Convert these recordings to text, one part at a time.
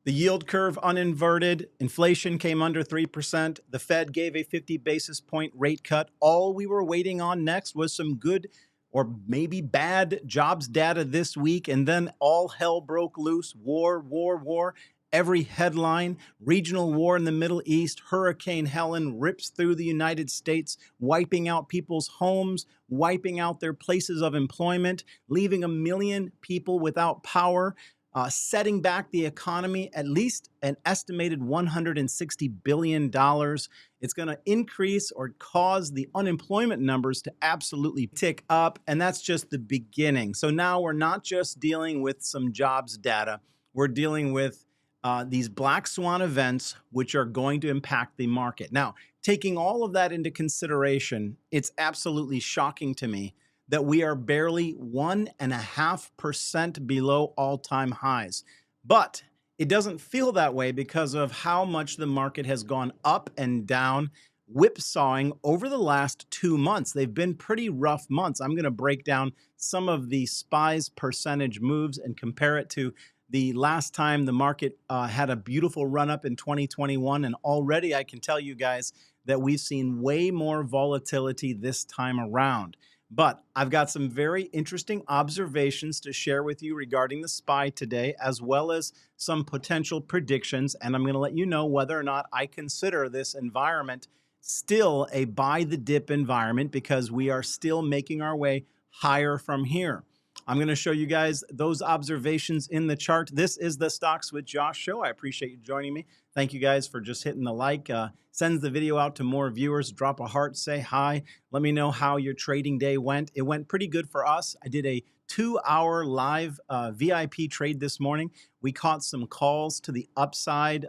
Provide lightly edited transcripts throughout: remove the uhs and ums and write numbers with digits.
The yield curve uninverted, inflation came under 3%, the Fed gave a 50 basis point rate cut. All we were waiting on next was some good or maybe bad jobs data this week, and then all hell broke loose. War, war, war. Every headline, regional war in the Middle East, Hurricane Helen rips through the United States, wiping out people's homes, wiping out their places of employment, leaving 1 million people without power, setting back the economy at least an estimated $160 billion. It's going to increase or cause the unemployment numbers to absolutely tick up. And that's just the beginning. So now we're not just dealing with some jobs data. We're dealing with these black swan events, which are going to impact the market. Now, taking all of that into consideration, it's absolutely shocking to me that we are barely 1.5% below all-time highs. But it doesn't feel that way because of how much the market has gone up and down, whipsawing over the last 2 months. They've been pretty rough months. I'm going to break down some of the SPY's percentage moves and compare it to the last time the market had a beautiful run up in 2021. And already I can tell you guys that we've seen way more volatility this time around. But I've got some very interesting observations to share with you regarding the SPY today, as well as some potential predictions. And I'm going to let you know whether or not I consider this environment still a buy the dip environment, because we are still making our way higher from here. I'm going to show you guys those observations in the chart. This is the Stocks with Josh show. I appreciate you joining me. Thank you guys for just hitting the like. Sends the video out to more viewers. Drop a heart, say hi. Let me know how your trading day went. It went pretty good for us. I did a 2-hour live VIP trade this morning. We caught some calls to the upside,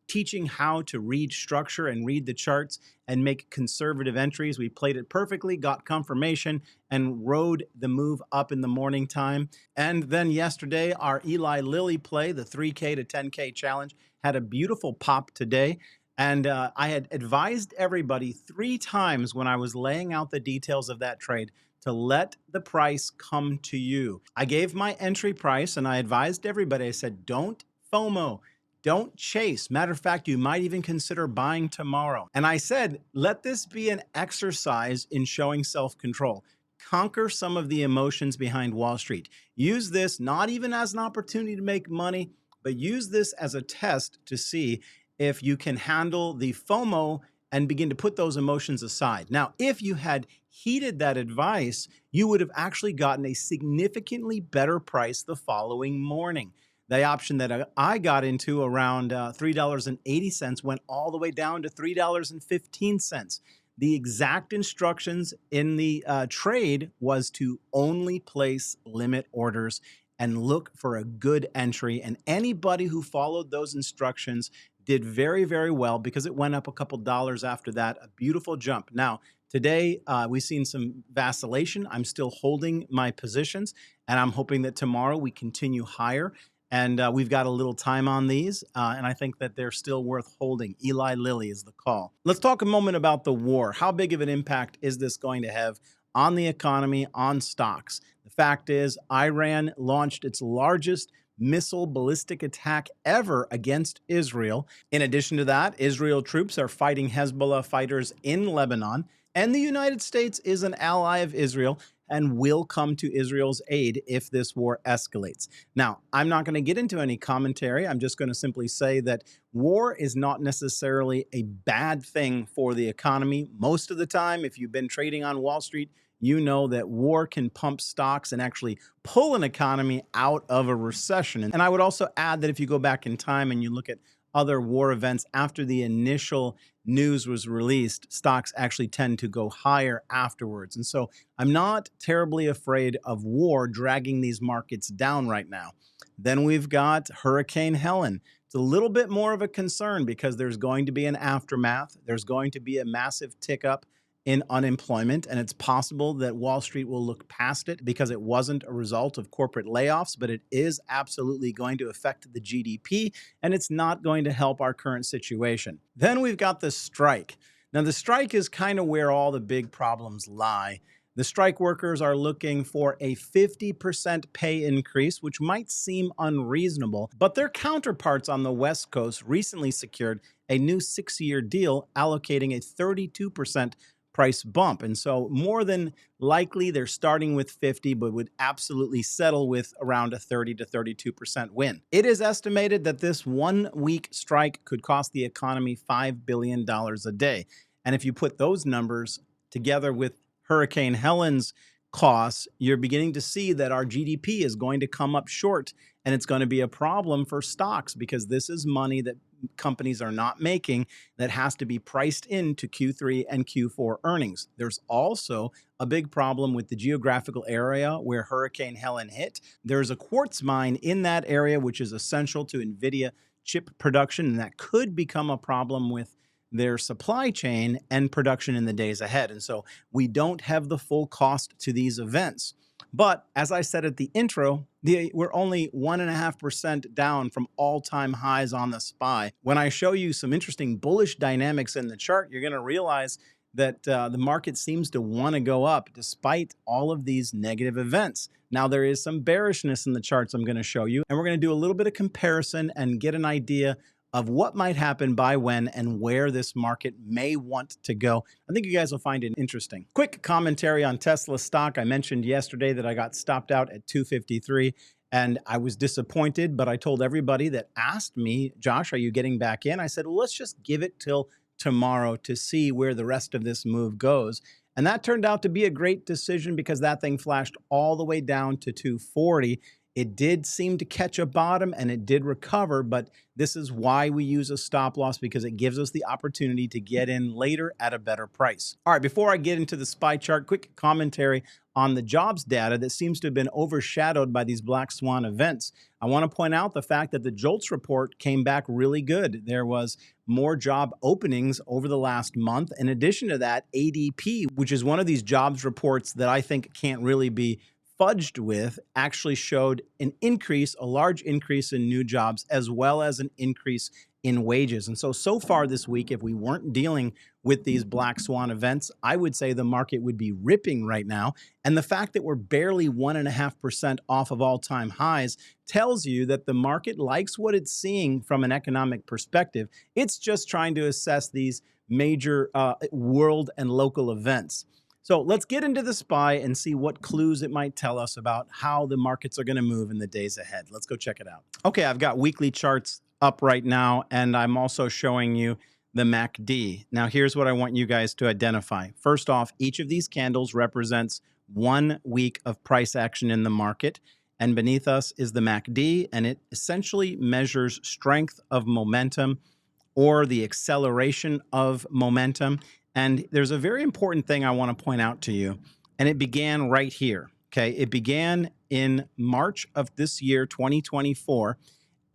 teaching how to read structure and read the charts and make conservative entries. We played it perfectly, got confirmation, and rode the move up in the morning time. And then yesterday, our Eli Lilly play, the 3K to 10K challenge, had a beautiful pop today. And I had advised everybody 3 times when I was laying out the details of that trade to let the price come to you. I gave my entry price and I advised everybody, I said, don't FOMO. Don't chase. Matter of fact, you might even consider buying tomorrow. And I said, let this be an exercise in showing self-control. Conquer some of the emotions behind Wall Street. Use this not even as an opportunity to make money, but use this as a test to see if you can handle the FOMO and begin to put those emotions aside. Now, if you had heeded that advice, you would have actually gotten a significantly better price the following morning. The option that I got into around $3.80 went all the way down to $3.15. The exact instructions in the trade was to only place limit orders and look for a good entry. And anybody who followed those instructions did very, very well, because it went up a couple dollars after that. A beautiful jump. Now, today, we've seen some vacillation. I'm still holding my positions, and I'm hoping that tomorrow we continue higher. And we've got a little time on these, and I think that they're still worth holding. Eli Lilly is the call. Let's talk a moment about the war. How big of an impact is this going to have on the economy, on stocks? The fact is, Iran launched its largest missile ballistic attack ever against Israel. In addition to that, Israel troops are fighting Hezbollah fighters in Lebanon, and the United States is an ally of Israel and will come to Israel's aid if this war escalates. Now, I'm not going to get into any commentary. I'm just going to simply say that war is not necessarily a bad thing for the economy. Most of the time, if you've been trading on Wall Street, you know that war can pump stocks and actually pull an economy out of a recession. And I would also add that if you go back in time and you look at other war events after the initial news was released, stocks actually tend to go higher afterwards. And so I'm not terribly afraid of war dragging these markets down right now. Then we've got Hurricane Helen. It's a little bit more of a concern because there's going to be an aftermath. There's going to be a massive tick up in unemployment, and it's possible that Wall Street will look past it because it wasn't a result of corporate layoffs, but it is absolutely going to affect the GDP, and it's not going to help our current situation. Then we've got the strike. Now, the strike is kind of where all the big problems lie. The strike workers are looking for a 50% pay increase, which might seem unreasonable, but their counterparts on the West Coast recently secured a new 6-year deal allocating a 32% price bump. And so more than likely they're starting with 50, but would absolutely settle with around a 30 to 32% win. It is estimated that this 1-week strike could cost the economy $5 billion a day. And if you put those numbers together with Hurricane Helen's costs, you're beginning to see that our GDP is going to come up short, and it's going to be a problem for stocks because this is money that companies are not making that has to be priced into Q3 and Q4 earnings. There's also a big problem with the geographical area where Hurricane Helen hit. There's a quartz mine in that area, which is essential to NVIDIA chip production, and that could become a problem with their supply chain and production in the days ahead. And so we don't have the full cost to these events. But as I said at the intro, we're only 1.5% down from all-time highs on the SPY. When I show you some interesting bullish dynamics in the chart, you're going to realize that the market seems to want to go up despite all of these negative events. Now, there is some bearishness in the charts I'm going to show you, and we're going to do a little bit of comparison and get an idea of what might happen by when and where this market may want to go. I think you guys will find it interesting. Quick commentary on Tesla stock. I mentioned yesterday that I got stopped out at 253 and I was disappointed, but I told everybody that asked me, Josh, are you getting back in? I said, well, let's just give it till tomorrow to see where the rest of this move goes. And that turned out to be a great decision because that thing flashed all the way down to 240. It did seem to catch a bottom and it did recover, but this is why we use a stop loss, because it gives us the opportunity to get in later at a better price. All right, before I get into the SPY chart, quick commentary on the jobs data that seems to have been overshadowed by these black swan events. I want to point out the fact that the JOLTS report came back really good. There was more job openings over the last month. In addition to that, ADP, which is one of these jobs reports that I think can't really be fudged with, actually showed an increase, a large increase in new jobs, as well as an increase in wages. And so far this week, if we weren't dealing with these black swan events, I would say the market would be ripping right now. And the fact that we're barely 1.5% off of all-time highs tells you that the market likes what it's seeing from an economic perspective. It's just trying to assess these major world and local events. So let's get into the SPY and see what clues it might tell us about how the markets are going to move in the days ahead. Let's go check it out. Okay, I've got weekly charts up right now, and I'm also showing you the MACD. Now, here's what I want you guys to identify. First off, each of these candles represents 1 week of price action in the market, and beneath us is the MACD, and it essentially measures strength of momentum or the acceleration of momentum. And there's a very important thing I want to point out to you, and it began right here, okay? It began in March of this year, 2024.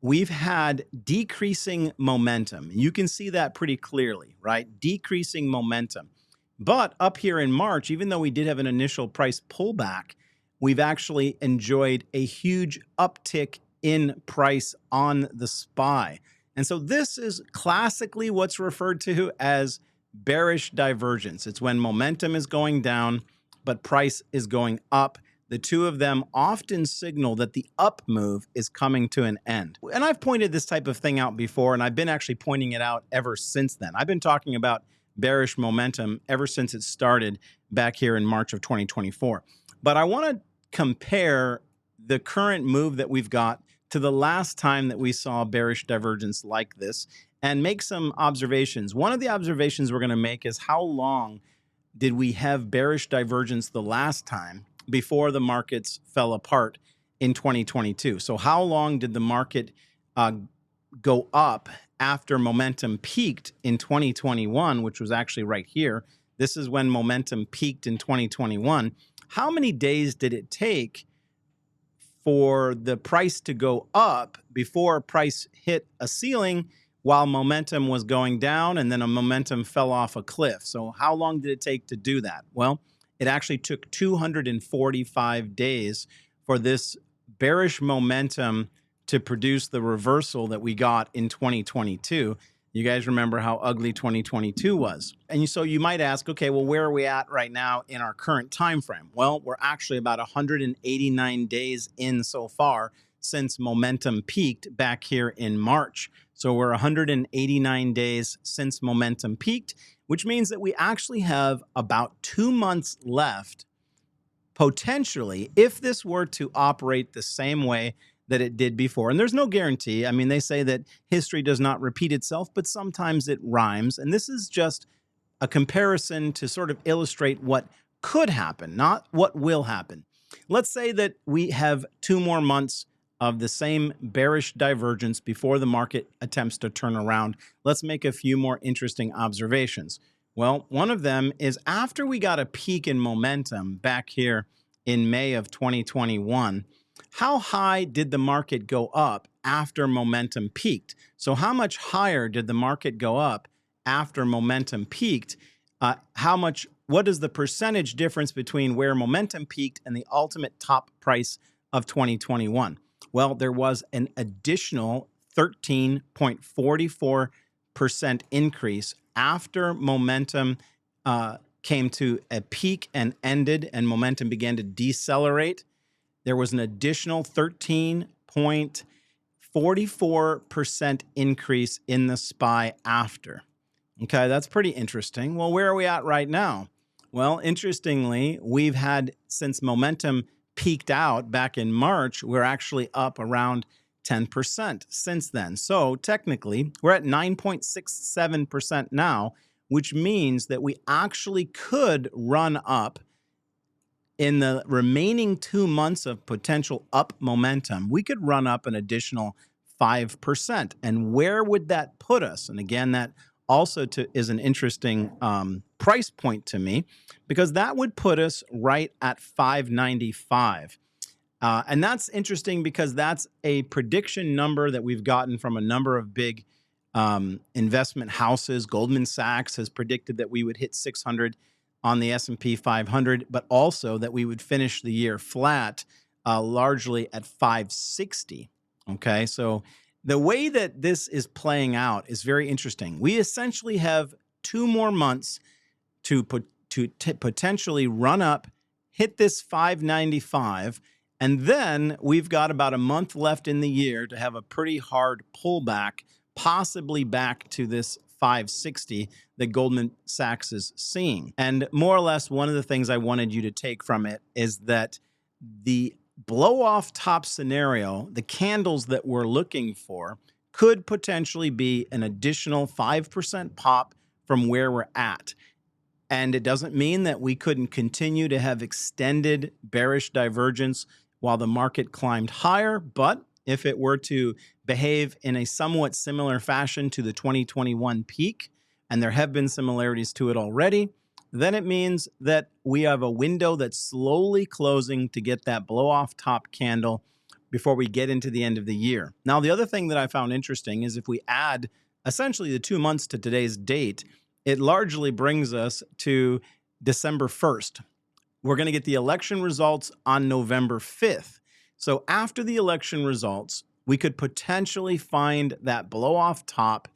We've had decreasing momentum. You can see that pretty clearly, right? Decreasing momentum. But up here in March, even though we did have an initial price pullback, we've actually enjoyed a huge uptick in price on the SPY. And so this is classically what's referred to as bearish divergence. It's when momentum is going down, but price is going up. The two of them often signal that the up move is coming to an end. And I've pointed this type of thing out before, and I've been actually pointing it out ever since then. I've been talking about bearish momentum ever since it started back here in March of 2024. But I want to compare the current move that we've got to the last time that we saw bearish divergence like this, and make some observations. One of the observations we're going to make is how long did we have bearish divergence the last time before the markets fell apart in 2022? So how long did the market go up after momentum peaked in 2021, which was actually right here? This is when momentum peaked in 2021. How many days did it take for the price to go up before price hit a ceiling while momentum was going down, and then a momentum fell off a cliff? So how long did it take to do that? Well, it actually took 245 days for this bearish momentum to produce the reversal that we got in 2022. You guys remember how ugly 2022 was. And so you might ask, okay, well, where are we at right now in our current time frame? Well, we're actually about 189 days in so far since momentum peaked back here in March. So we're 189 days since momentum peaked, which means that we actually have about 2 months left, potentially, if this were to operate the same way that it did before. And there's no guarantee. I mean, they say that history does not repeat itself, but sometimes it rhymes. And this is just a comparison to sort of illustrate what could happen, not what will happen. Let's say that we have 2 more months of the same bearish divergence before the market attempts to turn around. Let's make a few more interesting observations. Well, one of them is after we got a peak in momentum back here in May of 2021, how high did the market go up after momentum peaked? So how much higher did the market go up after momentum peaked? What is the percentage difference between where momentum peaked and the ultimate top price of 2021? Well, there was an additional 13.44% increase after momentum came to a peak and ended, and momentum began to decelerate. There was an additional 13.44% increase in the SPY after. Okay, that's pretty interesting. Well, where are we at right now? Well, interestingly, we've had, since momentum peaked out back in March, we're actually up around 10% since then. So technically, we're at 9.67% now, which means that we actually could run up in the remaining 2 months of potential up momentum. We could run up an additional 5%. And where would that put us? And again, that also is an interesting price point to me, because that would put us right at 595. And that's interesting because that's a prediction number that we've gotten from a number of big investment houses. Goldman Sachs has predicted that we would hit 600 on the S&P 500, but also that we would finish the year flat, largely at 560. Okay, so the way that this is playing out is very interesting. We essentially have 2 more months to potentially run up, hit this 595, and then we've got about a month left in the year to have a pretty hard pullback, possibly back to this 560 that Goldman Sachs is seeing. And more or less, one of the things I wanted you to take from it is that the blow off top scenario, the candles that we're looking for, could potentially be an additional 5% pop from where we're at. And it doesn't mean that we couldn't continue to have extended bearish divergence while the market climbed higher, but if it were to behave in a somewhat similar fashion to the 2021 peak, and there have been similarities to it already, then it means that we have a window that's slowly closing to get that blow-off top candle before we get into the end of the year. Now, the other thing that I found interesting is if we add essentially the 2 months to today's date, it largely brings us to December 1st. We're going to get the election results on November 5th. So after the election results, we could potentially find that blow-off top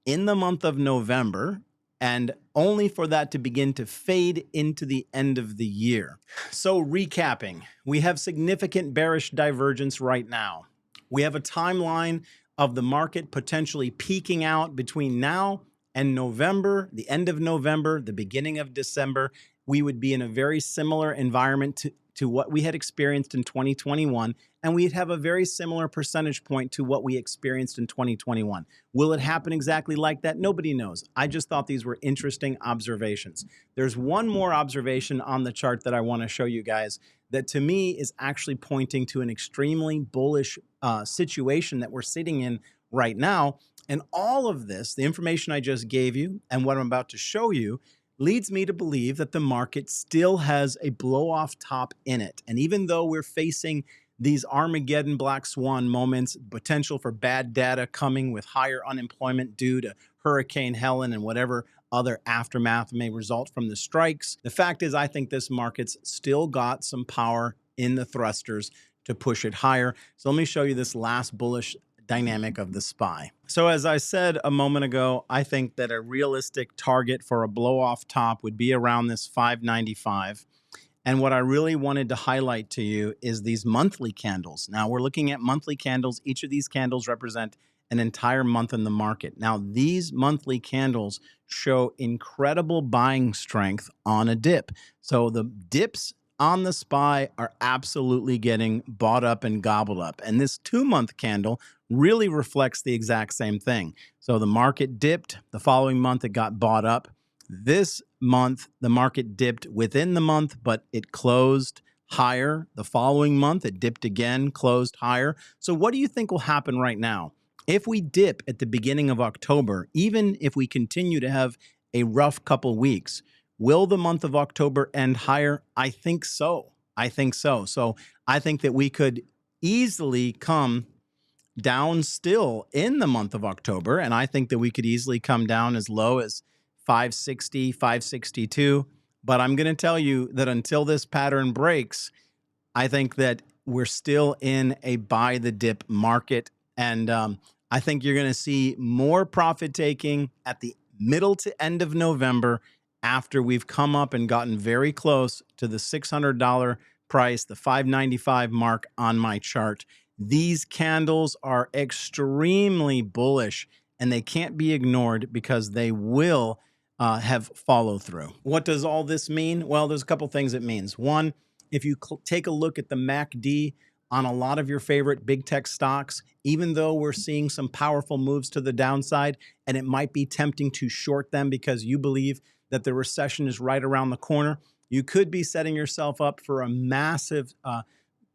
in the month of November, and only for that to begin to fade into the end of the year. So recapping, we have significant bearish divergence right now. We have a timeline of the market potentially peaking out between now and November, the end of November, the beginning of December. We would be in a very similar environment to what we had experienced in 2021, and we'd have a very similar percentage point to what we experienced in 2021. Will it happen exactly like that? Nobody knows. I just thought these were interesting observations. There's one more observation on the chart that I want to show you guys that to me is actually pointing to an extremely bullish situation that we're sitting in right now. And all of this, the information I just gave you and what I'm about to show you, leads me to believe that the market still has a blow-off top in it. And even though we're facing these Armageddon black swan moments, potential for bad data coming with higher unemployment due to Hurricane Helen and whatever other aftermath may result from the strikes, the fact is I think this market's still got some power in the thrusters to push it higher. So let me show you this last bullish dynamic of the SPY. So as I said a moment ago, I think that a realistic target for a blow-off top would be around this 595. And what I really wanted to highlight to you is these monthly candles. Now we're looking at monthly candles. Each of these candles represent an entire month in the market. Now these monthly candles show incredible buying strength on a dip. So the dips on the SPY are absolutely getting bought up and gobbled up. And this 2-month candle really reflects the exact same thing. So the market dipped. The following month, it got bought up. This month, the market dipped within the month, but it closed higher. The following month, it dipped again, closed higher. So what do you think will happen right now? If we dip at the beginning of October, even if we continue to have a rough couple weeks, will the month of October end higher? I think so. I think so. So I think that we could easily come down still in the month of October. And I think that we could easily come down as low as 560, 562. But I'm going to tell you that until this pattern breaks, I think that we're still in a buy the dip market. And I think you're going to see more profit taking at the middle to end of November after we've come up and gotten very close to the $600 price, the 595 mark on my chart. These candles are extremely bullish and they can't be ignored because they will have follow through. What does all this mean? Well, there's a couple things it means. One, if you take a look at the MACD on a lot of your favorite big tech stocks, even though we're seeing some powerful moves to the downside, and it might be tempting to short them because you believe that the recession is right around the corner, you could be setting yourself up for a massive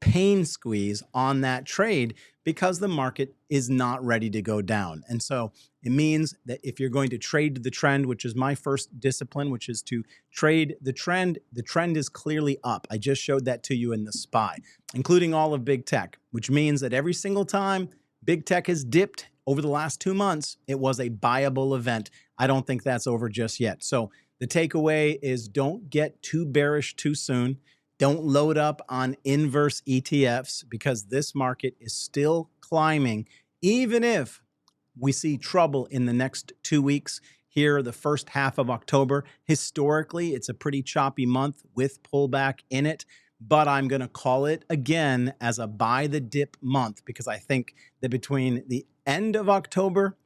pain squeeze on that trade because the market is not ready to go down. And so it means that if you're going to trade the trend, which is my first discipline, which is to trade the trend is clearly up. I just showed that to you in the SPY, including all of big tech, which means that every single time big tech has dipped over the last 2 months, it was a buyable event. I don't think that's over just yet. So the takeaway is don't get too bearish too soon. Don't load up on inverse ETFs because this market is still climbing, even if we see trouble in the next 2 weeks. Here, the first half of October, historically, it's a pretty choppy month with pullback in it, but I'm going to call it again as a buy the dip month because I think that between the end of October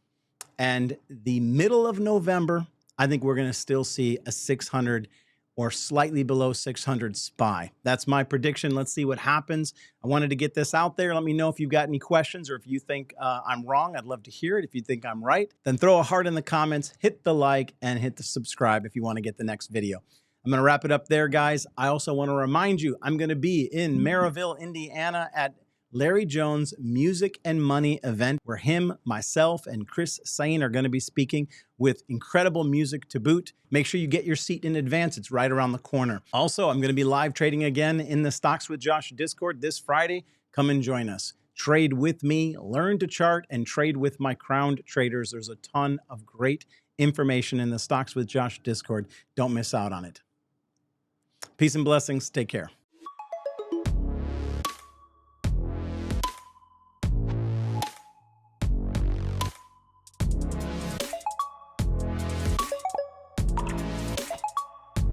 and the middle of November, I think we're going to still see a 600 or slightly below 600 SPY. That's my prediction. Let's see what happens. I wanted to get this out there. Let me know if you've got any questions or if you think I'm wrong. I'd love to hear it. If you think I'm right, then throw a heart in the comments, hit the like, and hit the subscribe if you want to get the next video. I'm going to wrap it up there, guys. I also want to remind you, I'm going to be in Maryville, Indiana at Larry Jones' Music and Money event where him, myself, and Chris Sain are going to be speaking with incredible music to boot. Make sure you get your seat in advance. It's right around the corner. Also, I'm going to be live trading again in the Stocks with Josh Discord this Friday. Come and join us. Trade with me, learn to chart, and trade with my crowned traders. There's a ton of great information in the Stocks with Josh Discord. Don't miss out on it. Peace and blessings. Take care.